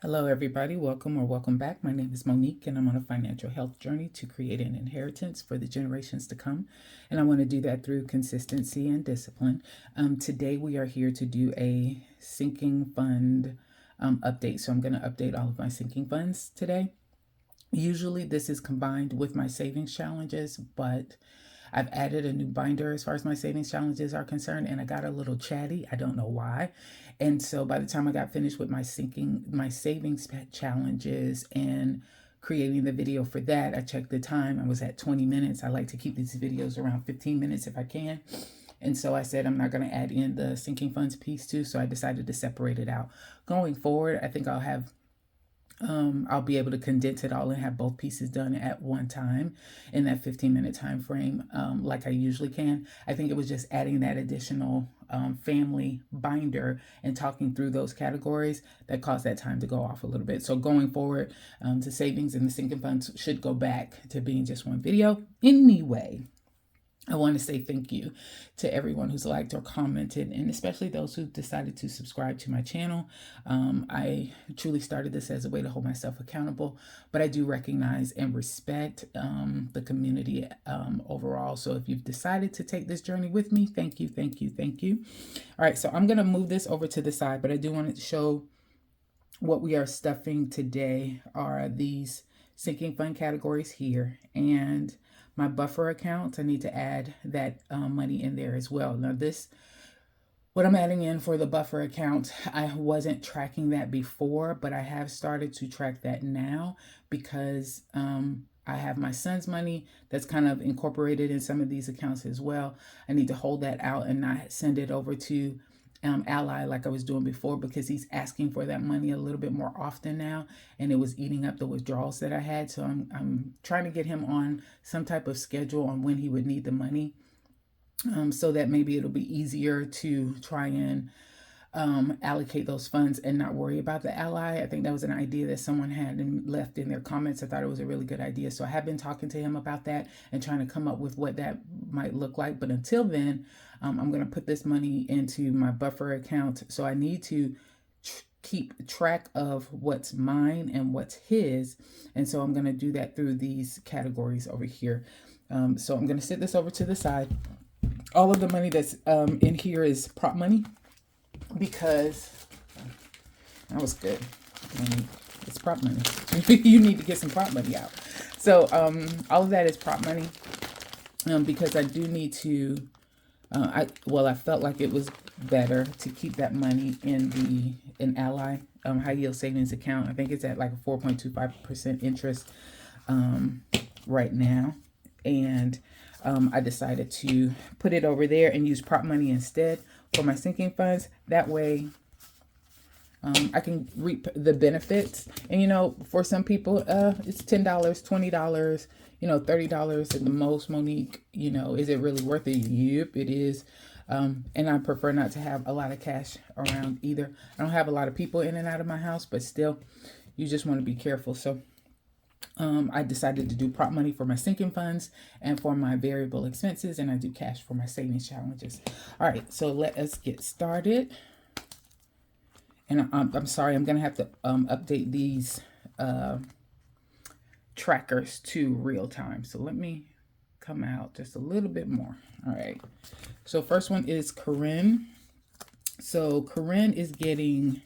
Hello, everybody. Welcome or welcome back. My name is Monique, and I'm on a financial health journey to create an inheritance for the generations to come. And I want to do that through consistency and discipline. Today, we are here to do a sinking fund update. So I'm going to update all of my sinking funds today. Usually, this is combined with my savings challenges, but I've added a new binder as far as my savings challenges are concerned, and I got a little chatty. I don't know why. And so by the time I got finished with my savings challenges and creating the video for that, I checked the time. I was at 20 minutes. I like to keep these videos around 15 minutes if I can. And so I said, I'm not going to add in the sinking funds piece too. So I decided to separate it out. Going forward, I think I'll be able to condense it all and have both pieces done at one time in that 15-minute time frame, like I usually can. I think it was just adding that additional family binder and talking through those categories that caused that time to go off a little bit. So going forward, the savings and the sinking funds should go back to being just one video anyway. I want to say thank you to everyone who's liked or commented, and especially those who decided to subscribe to my channel. I truly started this as a way to hold myself accountable, but I do recognize and respect the community overall. So if you've decided to take this journey with me, thank you, thank you, thank you. All right, so I'm going to move this over to the side, but I do want to show what we are stuffing today are these sinking fund categories here, and my buffer account. I need to add that money in there as well. Now what I'm adding in for the buffer account, I wasn't tracking that before, but I have started to track that now because I have my son's money that's kind of incorporated in some of these accounts as well. I need to hold that out and not send it over to Ally like I was doing before, because he's asking for that money a little bit more often now, and it was eating up the withdrawals that I had. So I'm trying to get him on some type of schedule on when he would need the money, so that maybe it'll be easier to try and allocate those funds and not worry about the Ally. I think that was an idea that someone had and left in their comments. I thought it was a really good idea. So I have been talking to him about that and trying to come up with what that might look like. But until then, I'm going to put this money into my buffer account. So I need to keep track of what's mine and what's his. And so I'm going to do that through these categories over here. So I'm going to set this over to the side. All of the money that's in here is prop money, because that was good. It's prop money. You need to get some prop money out. So all of that is prop money, because I do need to. I felt like it was better to keep that money in Ally high yield savings account. I think it's at like a 4.25% interest right now, and I decided to put it over there and use prop money instead for my sinking funds. That way I can reap the benefits. And, for some people, it's $10, $20, $30 at the most. Monique, is it really worth it? Yep, it is. And I prefer not to have a lot of cash around either. I don't have a lot of people in and out of my house, but still, you just want to be careful. So I decided to do prop money for my sinking funds and for my variable expenses, and I do cash for my savings challenges. All right, so let us get started. And I'm sorry, I'm going to have to update these trackers to real time. So let me come out just a little bit more. All right, so first one is Corinne. So Corinne is getting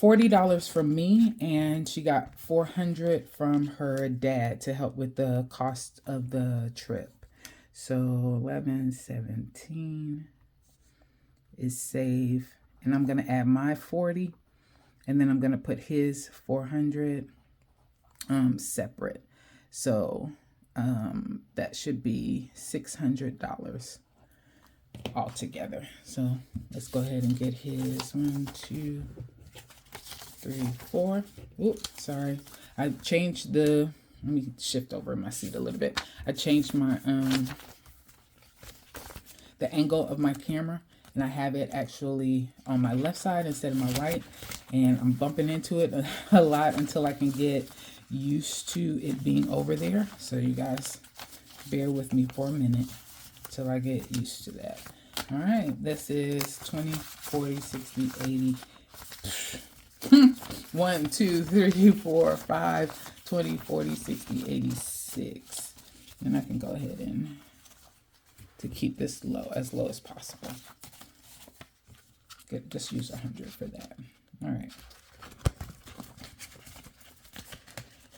$40 from me, and she got $400 from her dad to help with the cost of the trip. So 1117 is save, and I'm going to add my 40, and then I'm going to put his 400 separate. So that should be $600 altogether. So let's go ahead and get his 1, 2, 3, 4. Oops, sorry. I changed let me shift over in my seat a little bit. I changed my the angle of my camera, and I have it actually on my left side instead of my right, and I'm bumping into it a lot until I can get used to it being over there. So you guys bear with me for a minute till I get used to that. All right, this is 20, 40, 60, 80. 1, 2, 3, 4, 5, 20, 40, 60, 86. And I can go ahead and to keep this low as possible. Good, just use 100 for that. All right.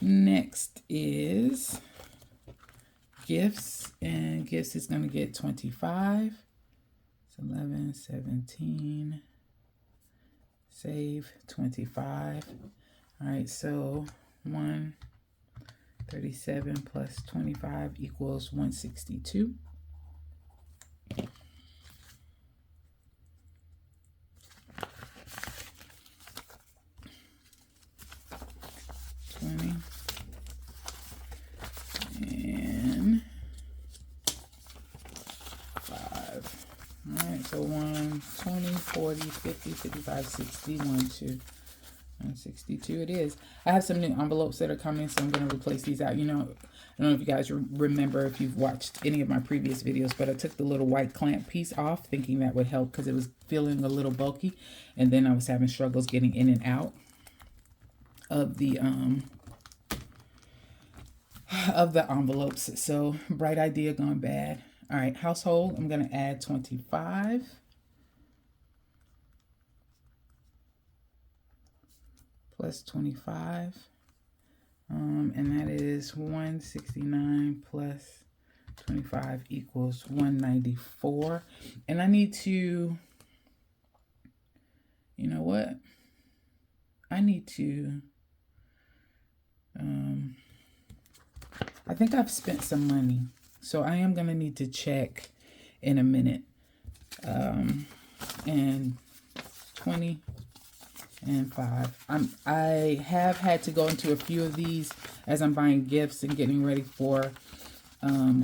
Next is gifts, and gifts is going to get 25. It's 11, 17. Save 25. All right, so 137 plus 25 equals 162. 20 and 5. All right, so 1, 20, 40, 50, 55, 60, 1, 2, 162 it is. I have some new envelopes that are coming, so I'm going to replace these out. You know, I don't know if you guys remember if you've watched any of my previous videos, but I took the little white clamp piece off thinking that would help because it was feeling a little bulky, and then I was having struggles getting in and out of the envelopes. So bright idea gone bad. All right, household, I'm going to add 25. Plus 25. And that is 169 plus 25 equals 194. And I need to, you know what? I need to, I think I've spent some money. So I am going to need to check in a minute. And 20 and 5. I have had to go into a few of these as I'm buying gifts and getting ready for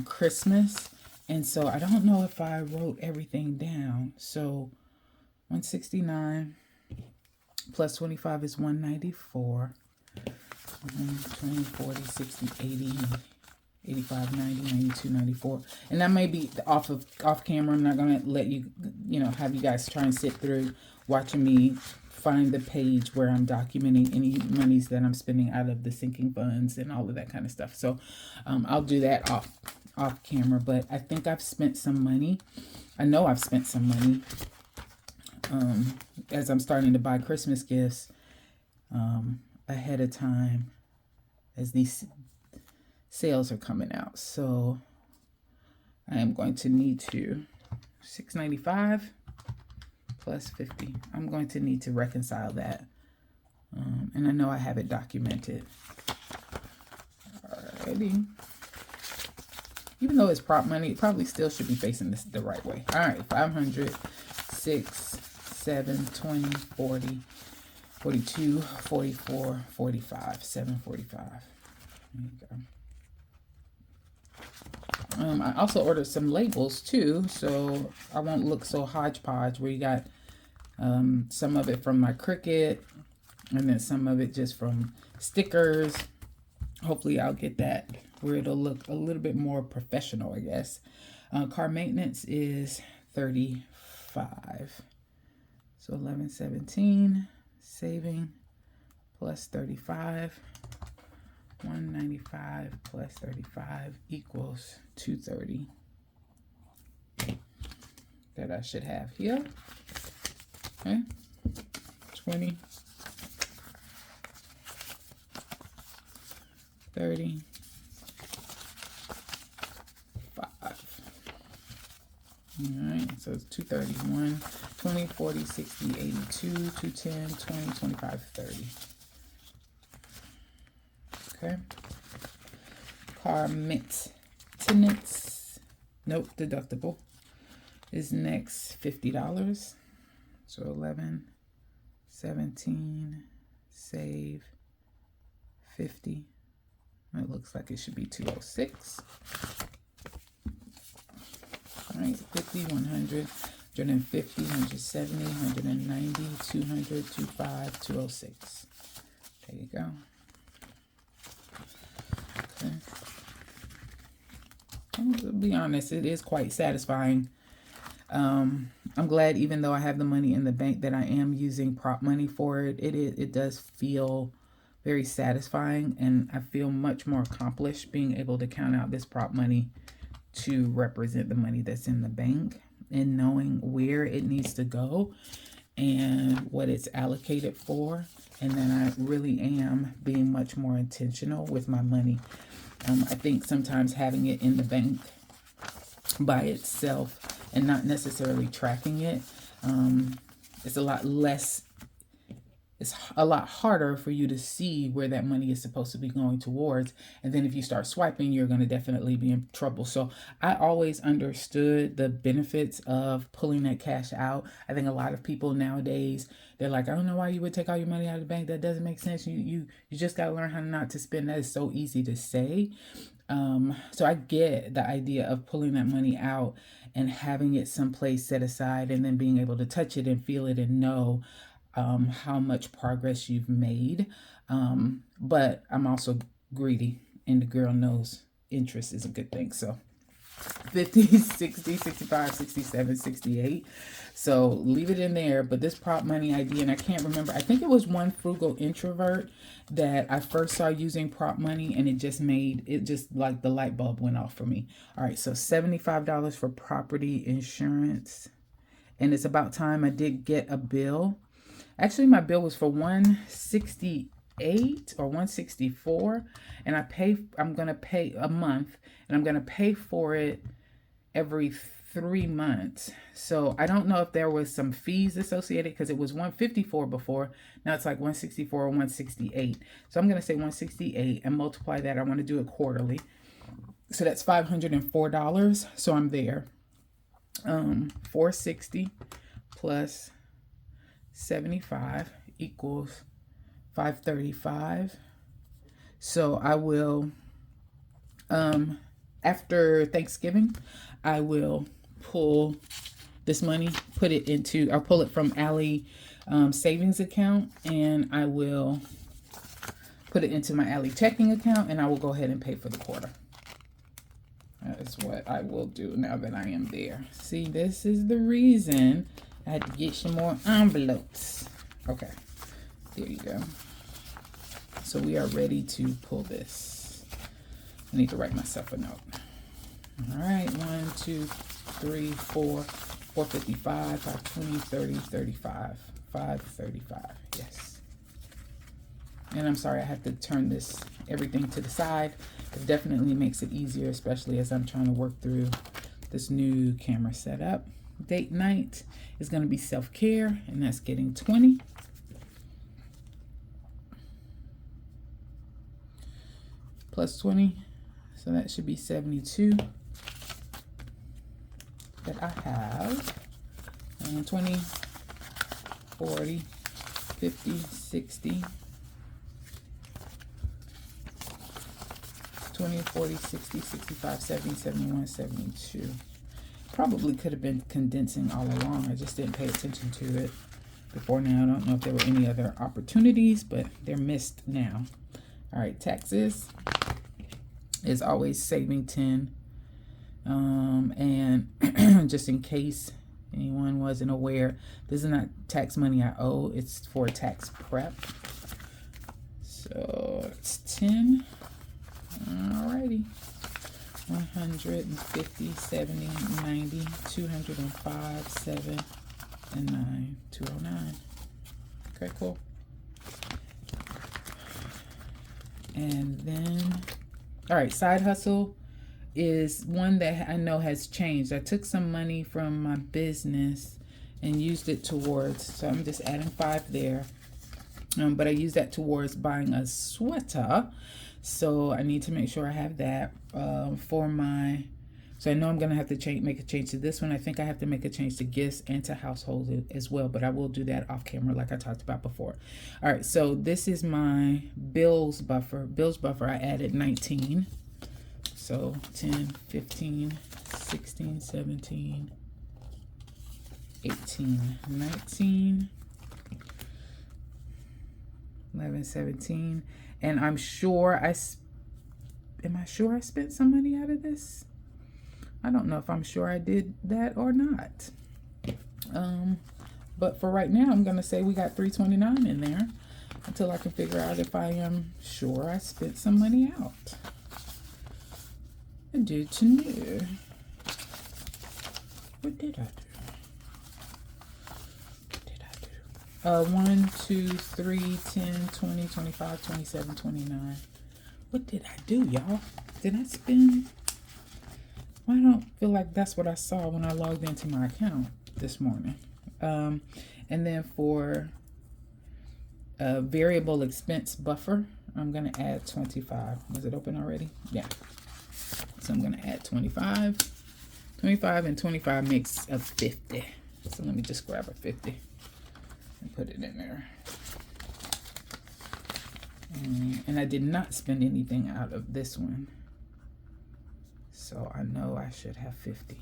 Christmas. And so I don't know if I wrote everything down. So 169 plus 25 is 194. 20, 40, 60, 80, 85, 90, 92, 94. And that may be off camera. I'm not going to let you, have you guys try and sit through watching me find the page where I'm documenting any monies that I'm spending out of the sinking funds and all of that kind of stuff. So I'll do that off camera, but I think I've spent some money. I know I've spent some money as I'm starting to buy Christmas gifts ahead of time as these sales are coming out. So I am going to need to $6.95 plus 50. I'm going to need to reconcile that. And I know I have it documented. Alrighty. Even though it's prop money, it probably still should be facing this the right way. All right, 500, 6, 7, 20, 40, 42, 44, 45, 745. There you go. I also ordered some labels too, so I won't look so hodgepodge, where you got some of it from my Cricut and then some of it just from stickers. Hopefully I'll get that where it'll look a little bit more professional, I guess. Car maintenance is 35. So 1117, saving plus 35. 195 plus 35 equals 230. That I should have here. Okay. 20, 30, 5. All right, so it's 231, 20, 40, 60, 82, 210, 20, 25, 30. Okay. Car maintenance, nope, deductible is next, $50. So 11, 17, save 50. It looks like it should be 206. All right, 50, 100, 150, 170, 190, 200, 25, 206. There you go. Okay. I'll be honest, it is quite satisfying I'm glad, even though I have the money in the bank, that I am using prop money for it. It does feel very satisfying, and I feel much more accomplished being able to count out this prop money to represent the money that's in the bank, and knowing where it needs to go and what it's allocated for. And then I really am being much more intentional with my money. I think sometimes having it in the bank by itself and not necessarily tracking it, it's a lot less, it's a lot harder for you to see where that money is supposed to be going towards. And then if you start swiping, you're going to definitely be in trouble. So I always understood the benefits of pulling that cash out. I think a lot of people nowadays, they're like, I don't know why you would take all your money out of the bank. That doesn't make sense. You just got to learn how not to spend. That is so easy to say. So I get the idea of pulling that money out and having it someplace set aside, and then being able to touch it and feel it and know how much progress you've made. But I'm also greedy, and the girl knows interest is a good thing. So 50, 60, 65, 67, 68. So leave it in there. But this prop money idea, and I can't remember, I think it was one frugal introvert that I first saw using prop money, and it just like the light bulb went off for me. All right, so $75 for property insurance. And it's about time I did get a bill. Actually, my bill was for $168 or $164, and I'm going to pay a month, and I'm going to pay for it every 3 months. So I don't know if there was some fees associated, because it was $154 before. Now it's like $164 or $168. So I'm going to say $168 and multiply that. I want to do it quarterly. So that's $504. So I'm there. $460 plus 75 equals $535. So I will, after Thanksgiving, I will pull this money, I'll pull it from Allie savings account, and I will put it into my Allie checking account, and I will go ahead and pay for the quarter. That is what I will do now that I am there. See, this is the reason I had to get some more envelopes. Okay, there you go. So we are ready to pull this. I need to write myself a note. All right, 1, 2, 3, 4, 455, 520, 30, 35, 535. Yes. And I'm sorry I have to turn everything to the side. It definitely makes it easier, especially as I'm trying to work through this new camera setup. Date night is going to be self-care, and that's getting 20. Plus 20, so that should be 72 that I have. And 20, 40, 50, 60, 20, 40, 60, 65, 70, 71, 72. Probably could have been condensing all along. I just didn't pay attention to it before now. I don't know if there were any other opportunities, but they're missed now. All right, taxes is always saving 10. And just in case anyone wasn't aware, this is not tax money I owe. It's for tax prep. So it's 10. Alrighty. 150, 70, 90, 205, 7, and 9, 209. Okay, cool. And then, all right, side hustle is one that I know has changed. I took some money from my business and used it towards, so I'm just adding 5 there. But I used that towards buying a sweater. So I need to make sure I have that for my, so I know I'm going to have to make a change to this one. I think I have to make a change to gifts and to household as well, but I will do that off camera like I talked about before. All right, so this is my bills buffer. I added 19. So 10, 15, 16, 17, 18, 19, 11, 17. And I'm sure am I sure I spent some money out of this? I don't know if I'm sure I did that or not. But for right now, I'm going to say we got $329 in there until I can figure out if I am sure I spent some money out. I did to know. What did I do? 1, 2, 3, 10, 20, 25, 27, 29. What did I do, y'all? Did I spend? Well, I don't feel like that's what I saw when I logged into my account this morning. And then for a variable expense buffer, I'm going to add 25. Was it open already? Yeah. So I'm going to add 25. 25 and 25 makes a 50. So let me just grab a 50 and put it in there. And I did not spend anything out of this one. So I know I should have 50.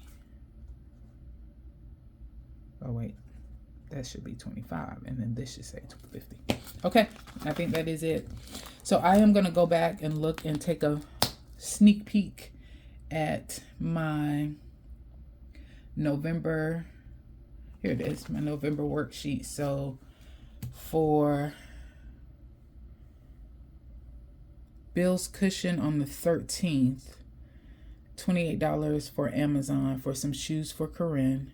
Oh, wait. That should be 25. And then this should say 50. Okay. I think that is it. So I am going to go back and look and take a sneak peek at my November. Here it is, my November worksheet. So for Bill's Cushion on the 13th, $28 for Amazon for some shoes for Corinne.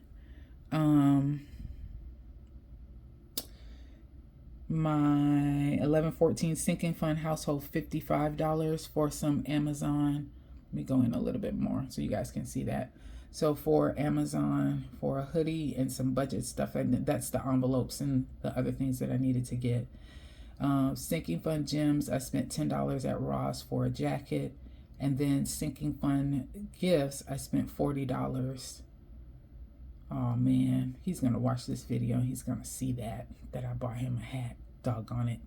My 11/14 sinking fund household, $55 for some Amazon. Let me go in a little bit more so you guys can see that. So for Amazon, for a hoodie and some budget stuff, and that's the envelopes and the other things that I needed to get. Sinking fund gems, I spent $10 at Ross for a jacket. And then sinking fund gifts, I spent $40. Oh man, he's gonna watch this video. He's gonna see that I bought him a hat. Doggone it.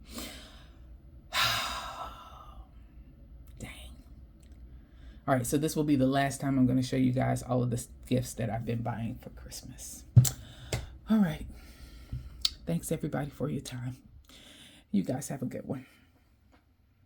Dang. All right, so this will be the last time I'm gonna show you guys all of the gifts that I've been buying for Christmas. All right. Thanks everybody for your time. You guys have a good one.